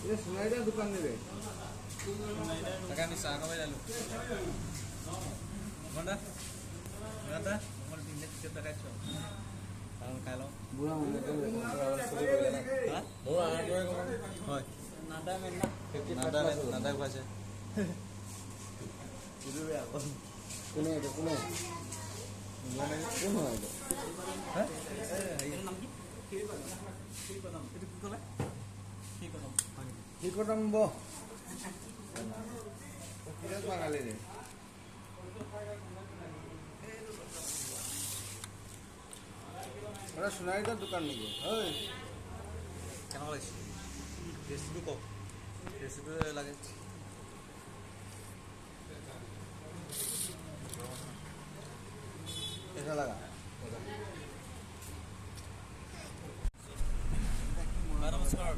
সোনাইদাৰ দোকান নেবে তাকে আমি চাহ খাবলৈ যালোঁ মোৰ বিজনেছ টিকেট দেখাইছোঁ আৰু খাই লওঁ বুঢ়া মানুহ হয় নাদাই খুৱাইছে কোনে এইটো কোনে কোন হয় এইটো কি কদম কিমান বাঙালী ৰে সোণাৰীদাৰ দোকান নেকি হয় কেনেকুৱা লাগিছে ৰেচিপিটো কওক ৰেচিপিটো লাগে কেঁচা লাগা নমস্কাৰ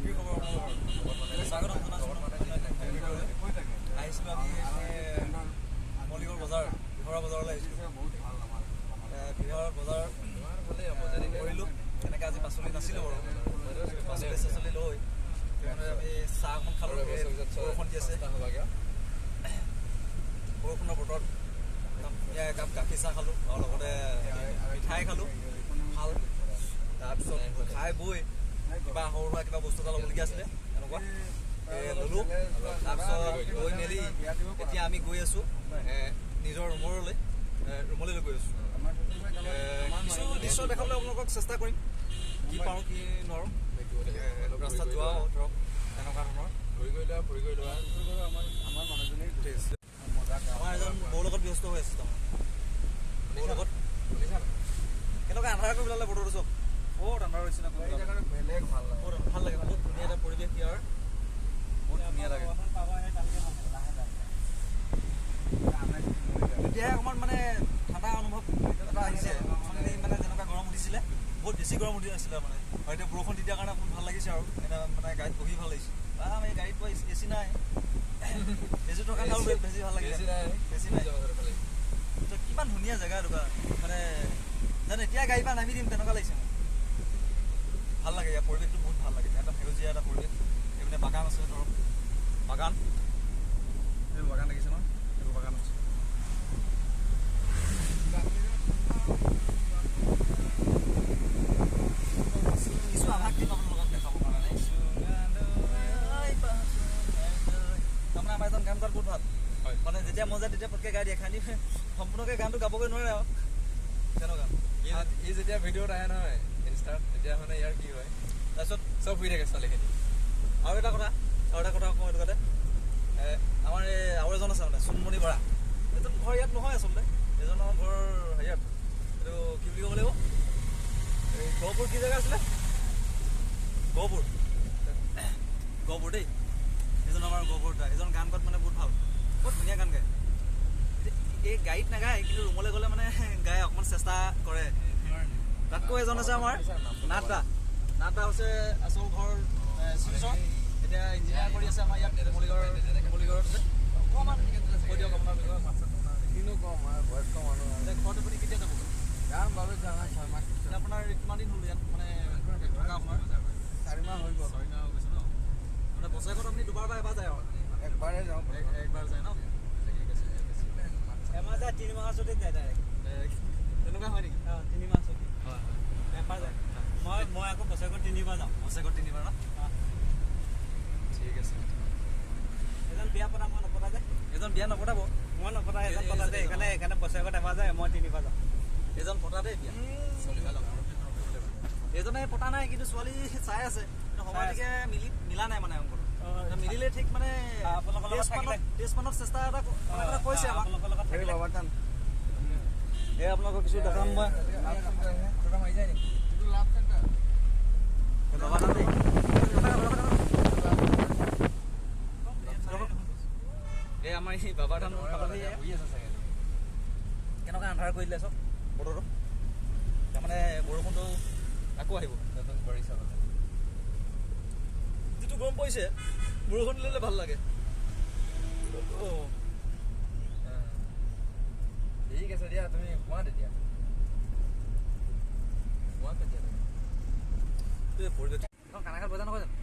কি খবৰ স্বাগতম জনাইছোঁ আহিছিলোঁ আমি মলিগড় বজাৰ বিহৰা বজাৰলৈ আহিছিলোঁ বিহৰা বজাৰ কৰিলোঁ এনেকৈ আজি পাচলি নাছিলোঁ বাৰু পাচলি চাচলি লৈ আমি চাহ অকণ খালোঁ বৰষুণ দি আছে বৰষুণৰ বতৰত একাপ গাখীৰ চাহ খালোঁ আৰু লগতে মিঠাই খালোঁ ভাল তাৰপিছত খাই বৈ কিবা সৰু সুৰা কিবা বস্তু এটা ল'বলগীয়া আছিলে এনেকুৱা ল'লোঁ তাৰপিছত লৈ মেলি এতিয়া আমি গৈ আছোঁ নিজৰ ৰুমলৈ গৈ আছোঁ কিছু দৃশ্য দেখাবলৈ আপোনালোকক চেষ্টা কৰিম কি পাৰোঁ কি নোৱাৰোঁ ৰাস্তাত যোৱা ধৰক তেনেকুৱা ধৰণৰ ফুৰি গৈ লোৱা আমাৰ মানুহজনী আমাৰ এজন বৌৰ লগত ব্যস্ত হৈ আছে তাৰমানে বৌৰ লগত কেনেকুৱা আন্ধাৰ কৰি পেলালে বতৰটো চব বহুত আন্ধাৰ হৈছে না বেলেগ ভাল লাগে বহুত ধুনীয়া এটা পৰিৱেশ ইয়াৰ বহুত ধুনীয়া লাগে এতিয়াহে অকণমান মানে ঠাণ্ডা অনুভৱ এটা আহিছে মানে যেনেকুৱা গৰম উঠিছিলে বহুত বেছি গৰম উঠি আছিলে মানে আৰু এতিয়া বৰষুণ দি দিয়াৰ কাৰণে অকণমান ভাল লাগিছে আৰু এটা মানে গাড়ীত বহি ভাল লাগিছে আমি গাড়ীত বহি এচি নাই এচি থকা আৰু বেছি ভাল লাগিছে বেছি নাই কিমান ধুনীয়া জেগা এটুকুৰা মানে জানো এতিয়া গাড়ীৰ পৰা নামি দিম তেনেকুৱা লাগিছে ভাল লাগে ইয়াৰ পৰিৱেশটো বহুত ভাল লাগে এটা সেউজীয়া এটা পৰিৱেশ এইপিনে বাগান আছে ধৰক বাগান এইটো বাগান দেখিছে ন এইটো বাগান আছে কিছু আভাস দিম আপোনালোকক দেখাবৰ কাৰণে তাৰমানে আমাৰ এজন গান গোৱাত বহুত ভাল মানে যেতিয়া মন যায় তেতিয়া পটকৈ গাই দিয়ে খানি সম্পূৰ্ণকৈ গানটো গাবগৈ নোৱাৰে আৰু তেনেকুৱা ই যেতিয়া ভিডিঅ'ত আহে নহয় ইনষ্টাত তেতিয়া মানে ইয়াৰ কি হয় তাৰপিছত চব শুই থাকে ছোৱালীখিনি আৰু এটা কথা কওঁ এইটো কথা আমাৰ এই আৰু এজন আছে মানে চুনমণি বৰা এইজন ঘৰ ইয়াত নহয় আচলতে এজনৰ ঘৰ হেৰিয়াত এইটো কি বুলি ক'ব লাগিব এই গহপুৰ কি জেগা আছিলে গহপুৰ দেই এজন আমাৰ গহপুৰ দা এজন গান গোৱাত মানে বহুত ভাল বহুত ধুনীয়া গান গায় এই গাড়ীত নাগায় কিন্তু ৰুমলৈ গ'লে মানে গায় অকণমান চেষ্টা কৰে তাতকৈ এজন আছে আমাৰ নাথদা হৈছে আচল ঘৰ শিলচৰ এতিয়া ইঞ্জিনিয়াৰ কৰি আছে আমাৰ ইয়াত মলিগড়ত আছে অকণমান কৈ দিয়ক আপোনাৰ বিষয়ে কিনো কম আৰু বয়স্ক মানুহ ঘৰত আপুনি কেতিয়া যাব যাম বাবে যাওঁ আপোনাৰ কিমান দিন হ'ল ইয়াত মানে থকা আপোনাৰ 4 মাহ হৈ গ'ল 4 মাহ হৈ গৈছে ন মানে বছৰেকত আপুনি দুবাৰ বা এবাৰ যায় আৰু একবাৰে যাওঁ একবাৰ যায় ন এমাহ যায় 3 মাহৰ ছুটীত যায় ডাইৰেক্ট তেনেকুৱা হয় নেকি 3 মাহ ছুটী হয় এবাৰ যায় মই আকৌ বছৰেকত 3বাৰ যাওঁ বছৰেকত 3বাৰ ন ঠিক আছে এজন বিয়া পতা মই নপতা যায় এজন বিয়া নপতাব মই নপতা এজন পতা যায় সেইকাৰণে বছৰেকত এবাৰ যায় মই 3বাৰ যাওঁ এজন পতা দেই বিয়া এজনে পতা নাই কিন্তু ছোৱালী চাই আছে কিন্তু সময়টিকে মিলা নাই মানে অংকটো মিলিলে ঠিক মানে টেষ্টমানত চেষ্টা এটা কৈছে এই আপোনালোকক কিছু দেখাম মই এই আমাৰ এই বাবা ধান কেনেকুৱা আন্ধাৰ কৰি দিলে চব বতৰটো তাৰমানে বৰষুণটো আকৌ আহিব যিটো গৰম পৰিছে বৰষুণ দিলে ভাল লাগে ঠিক আছে দিয়া তুমি কোৱা তেতিয়া পৰিৱেশ কানাখাল বজাৰ নহয় জানো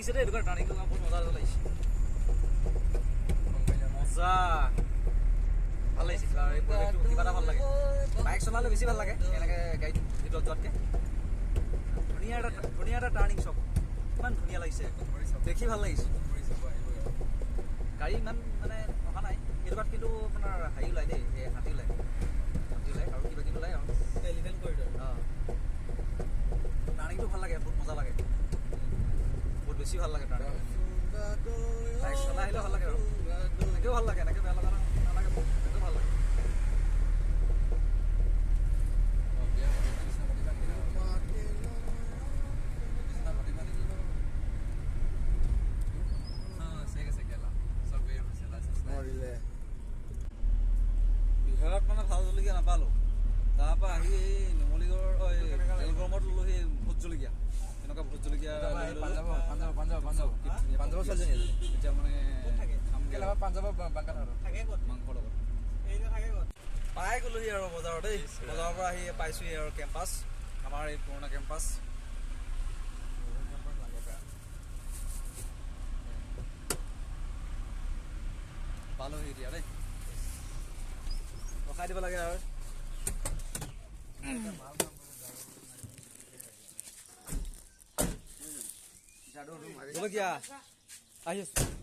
লাগিছে দেই, এইটো কাৰণে টাৰ্ণিংটো বহুত মজা লাগিছে, মজা ভাল লাগিছে। কিবা এই পৰিৱেশটো কিবা এটা ভাল লাগে, বাইক চলালে বেছি ভাল লাগে এনেকৈ গাড়ীত ভিতৰত যোৱাতকৈ। ধুনীয়া এটা টাৰ্ণিং চক, ইমান ধুনীয়া লাগিছে, দেখি ভাল লাগিছে। গাড়ী ইমান মানে অহা নাই এইটোত, কিন্তু আপোনাৰ হেৰি ওলাই দেই, এই হাতী ওলাই আৰু কিবা কিবি ওলাই আৰু এলিভেণ্ট কৰিডৰ। টাৰ্ণিংটো ভাল লাগে, বহুত মজা লাগে, বহুত বেছি ভাল লাগে টাৰ্ণিং। বাইক চলাই আহিলেও ভাল লাগে আৰু এনেকৈও ভাল লাগে, এনেকৈ বেয়া লগা নালাগে, এনেকৈও ভাল লাগে। বিহাৰত মানে ভাল জলকীয়া নাপালোঁ, তাৰপৰা আহি নুমলীগড় তেলগৰমত ল'লোঁ সেই ভোট জলকীয়া, এনেকুৱা ভোট জলকীয়া পাঞ্জাৱৰ ছোৱালীজনী এতিয়া মানে পাঞ্জাৱৰ মাংসৰ লগত পাই গ'লোহি আৰু বজাৰত দেই। বজাৰৰ পৰা আহি পাইছোঁহি আৰু কেম্পাছ, আমাৰ এই পুৰণা কেম্পাছ। পালোহি এতিয়া দেই, ৰখাই দিব লাগে আৰু জলকীয়া আহি আছোঁ।